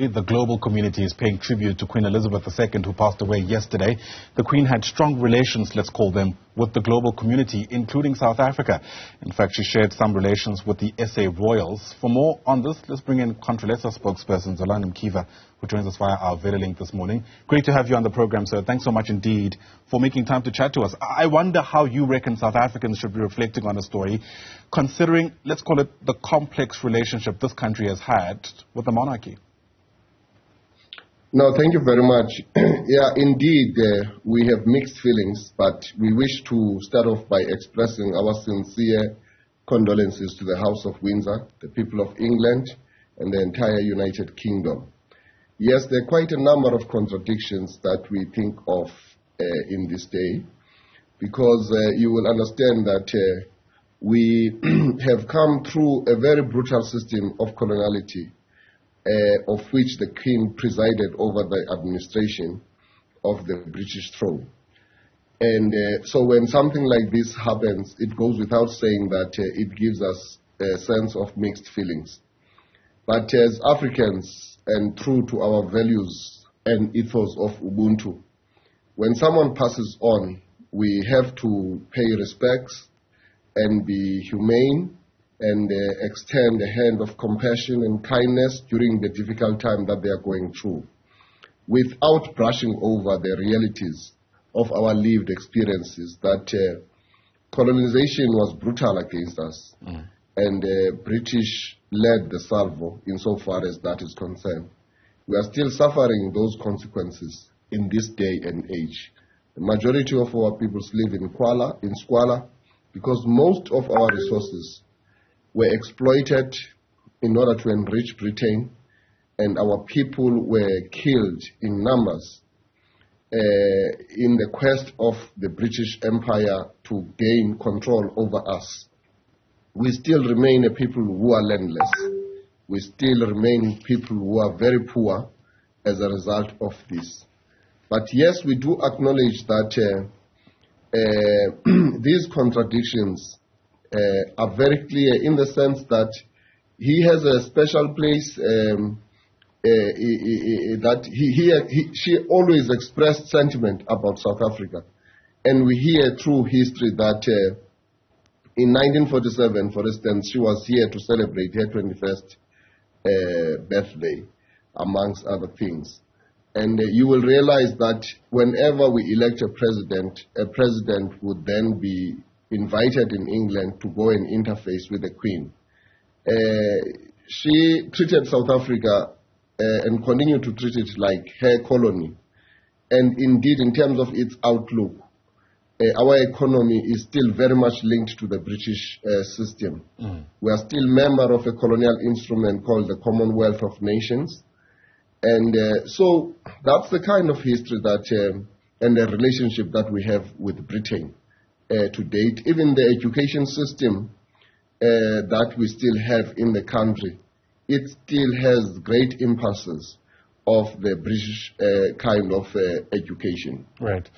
The global community is paying tribute to Queen Elizabeth II, who passed away yesterday. The Queen had strong relations, let's call them, with the global community, including South Africa. In fact, she shared some relations with the SA royals. For more on this, let's bring in Contralesa spokesperson Zolani Mkiva, who joins us via our video link this morning. Great to have you on the program, sir. Thanks so much indeed for making time to chat to us. I wonder how you reckon South Africans should be reflecting on the story, considering, let's call it, the complex relationship this country has had with the monarchy. No, thank you very much. Yeah, indeed, we have mixed feelings, but we wish to start off by expressing our sincere condolences to the House of Windsor, the people of England, and the entire United Kingdom. Yes, there are quite a number of contradictions that we think of in this day, because you will understand that we have come through a very brutal system of coloniality, of which the Queen presided over the administration of the British throne. And so when something like this happens, it goes without saying that it gives us a sense of mixed feelings. But as Africans, and true to our values and ethos of Ubuntu, when someone passes on, we have to pay respects and be humane and extend a hand of compassion and kindness during the difficult time that they are going through, without brushing over the realities of our lived experiences, that colonization was brutal against us, and British led the salvo insofar as that is concerned. We are still suffering those consequences in this day and age. The majority of our people live in squalor, because most of our resources were exploited in order to enrich Britain, and our people were killed in numbers in the quest of the British Empire to gain control over us. We still remain a people who are landless. We still remain people who are very poor as a result of this. But yes, we do acknowledge that these contradictions are very clear, in the sense that he has a special place, that she always expressed sentiment about South Africa. And we hear through history that in 1947, for instance, she was here to celebrate her 21st birthday, amongst other things. And you will realize that whenever we elect a president would then be invited in England to go and interface with the Queen. She treated South Africa and continued to treat it like her colony. And indeed, in terms of its outlook, our economy is still very much linked to the British system. We are still member of a colonial instrument called the Commonwealth of Nations. And so that's the kind of history that and the relationship that we have with Britain to date. Even the education system that we still have in the country, it still has great impulses of the British kind of education. Right.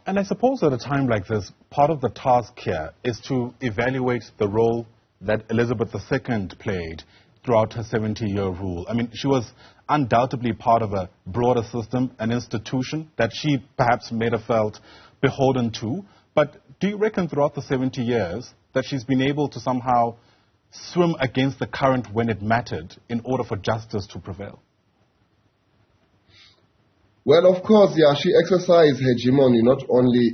And I suppose at a time like this, part of the task here is to evaluate the role that Elizabeth II played throughout her 70-year rule. I mean, she was undoubtedly part of a broader system, an institution that she perhaps made her felt beholden to. But do you reckon throughout the 70 years that she's been able to somehow swim against the current when it mattered in order for justice to prevail? Well, of course, yeah, she exercised hegemony not only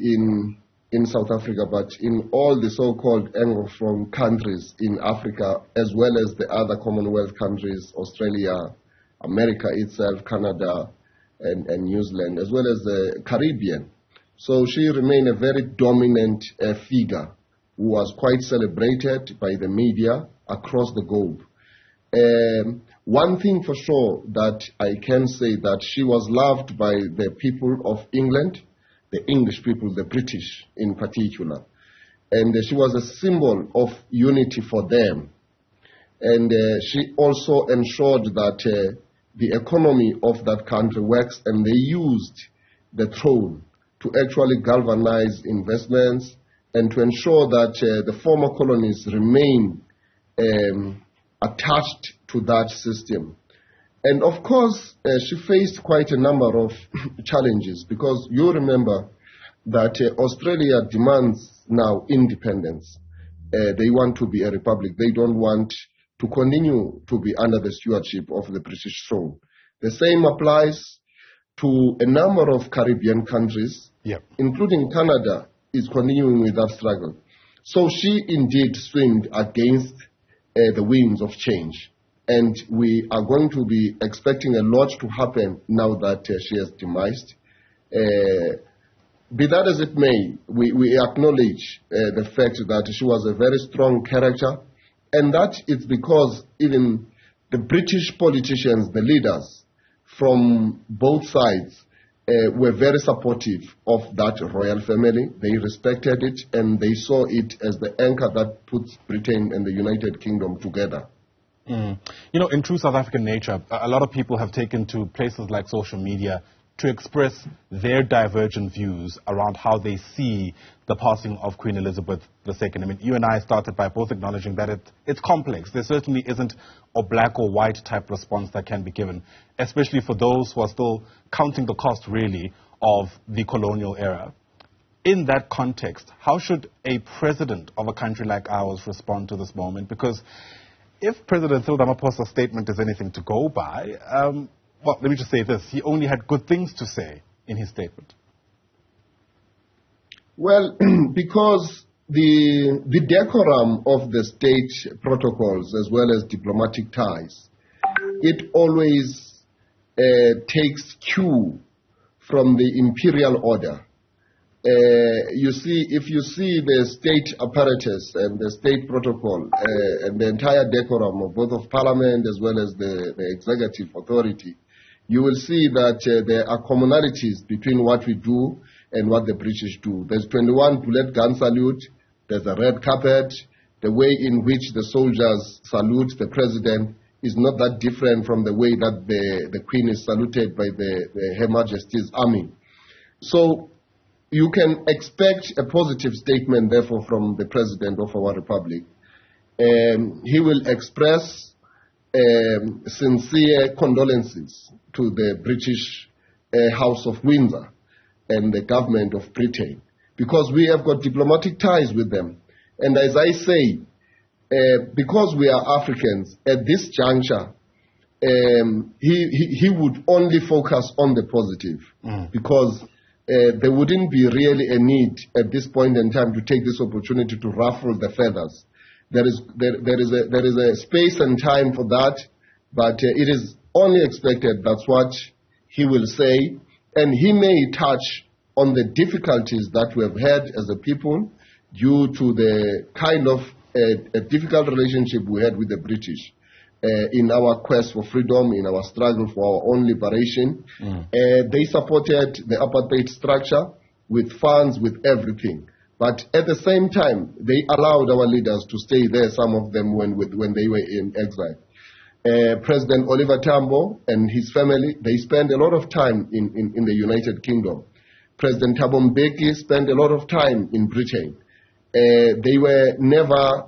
in South Africa, but in all the so-called Anglophone countries in Africa, as well as the other Commonwealth countries, Australia, America itself, Canada, and New Zealand, as well as the Caribbean. So she remained a very dominant figure who was quite celebrated by the media across the globe. One thing for sure that I can say, that she was loved by the people of England, the English people, the British in particular. And she was a symbol of unity for them. And she also ensured that the economy of that country works, and they used the throne to actually galvanize investments and to ensure that the former colonies remain attached to that system. And of course, she faced quite a number of challenges, because you remember that Australia demands now independence. They want to be a republic. They don't want to continue to be under the stewardship of the British throne. The same applies to a number of Caribbean countries, including Canada, is continuing with that struggle. So she indeed swam against the winds of change. And we are going to be expecting a lot to happen now that she has demised. Be that as it may, we acknowledge the fact that she was a very strong character, and that it's because even the British politicians, the leaders from both sides, were very supportive of that royal family. They respected it, and they saw it as the anchor that puts Britain and the United Kingdom together. You know, in true South African nature, a lot of people have taken to places like social media to express their divergent views around how they see the passing of Queen Elizabeth II. I mean, you and I started by both acknowledging that it's complex. There certainly isn't a black or white type response that can be given, especially for those who are still counting the cost, really, of the colonial era. In that context, how should a president of a country like ours respond to this moment? Because if President Cyril Ramaphosa's statement is anything to go by, well, let me just say this. He only had good things to say in his statement. Well, because the decorum of the state protocols as well as diplomatic ties, it always takes cue from the imperial order. You see, if you see the state apparatus and the state protocol and the entire decorum of both of parliament as well as the executive authority, you will see that there are commonalities between what we do and what the British do. There's 21 bullet gun salute, there's a red carpet, the way in which the soldiers salute the president is not that different from the way that the Queen is saluted by Her Majesty's Army. So you can expect a positive statement, therefore, from the President of our Republic. He will express sincere condolences to the British House of Windsor and the government of Britain, because we have got diplomatic ties with them. And as I say, because we are Africans, at this juncture, he would only focus on the positive, because there wouldn't be really a need at this point in time to take this opportunity to ruffle the feathers. There is a space and time for that, but it is only expected that's what he will say, and he may touch on the difficulties that we have had as a people due to the kind of a difficult relationship we had with the British in our quest for freedom, in our struggle for our own liberation. They supported the apartheid structure with funds, with everything. But at the same time, they allowed our leaders to stay there, some of them when they were in exile. President Oliver Tambo and his family, they spent a lot of time in the United Kingdom. President Thabo Mbeki spent a lot of time in Britain. They were never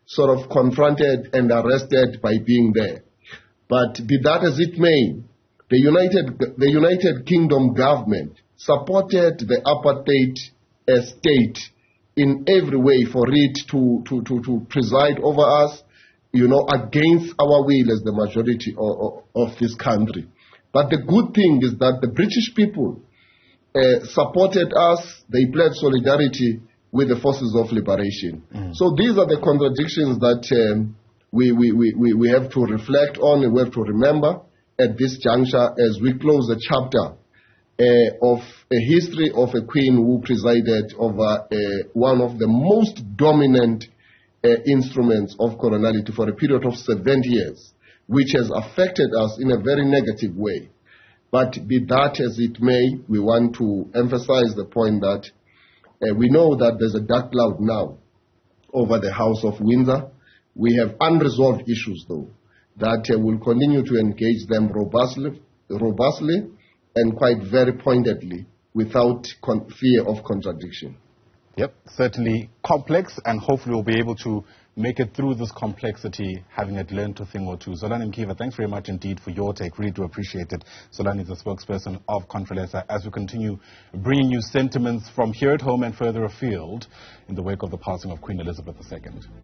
sort of confronted and arrested by being there. But be that as it may, the United Kingdom government supported the apartheid state in every way for it to preside over us, you know, against our will as the majority of this country. But the good thing is that the British people supported us. They pledged solidarity with the forces of liberation. So these are the contradictions that we have to reflect on and we have to remember at this juncture as we close the chapter of a history of a queen who presided over one of the most dominant instruments of coloniality for a period of 70 years, which has affected us in a very negative way. But be that as it may, we want to emphasize the point that we know that there's a dark cloud now over the House of Windsor. We have unresolved issues, though, that will continue to engage them robustly and quite very pointedly without fear of contradiction. Yep, certainly complex, and hopefully we'll be able to make it through this complexity, having learned a thing or two. Zolani Mkiva, thanks very much indeed for your take. Really do appreciate it. Zolani is the spokesperson of Contralesa as we continue bringing you sentiments from here at home and further afield in the wake of the passing of Queen Elizabeth II.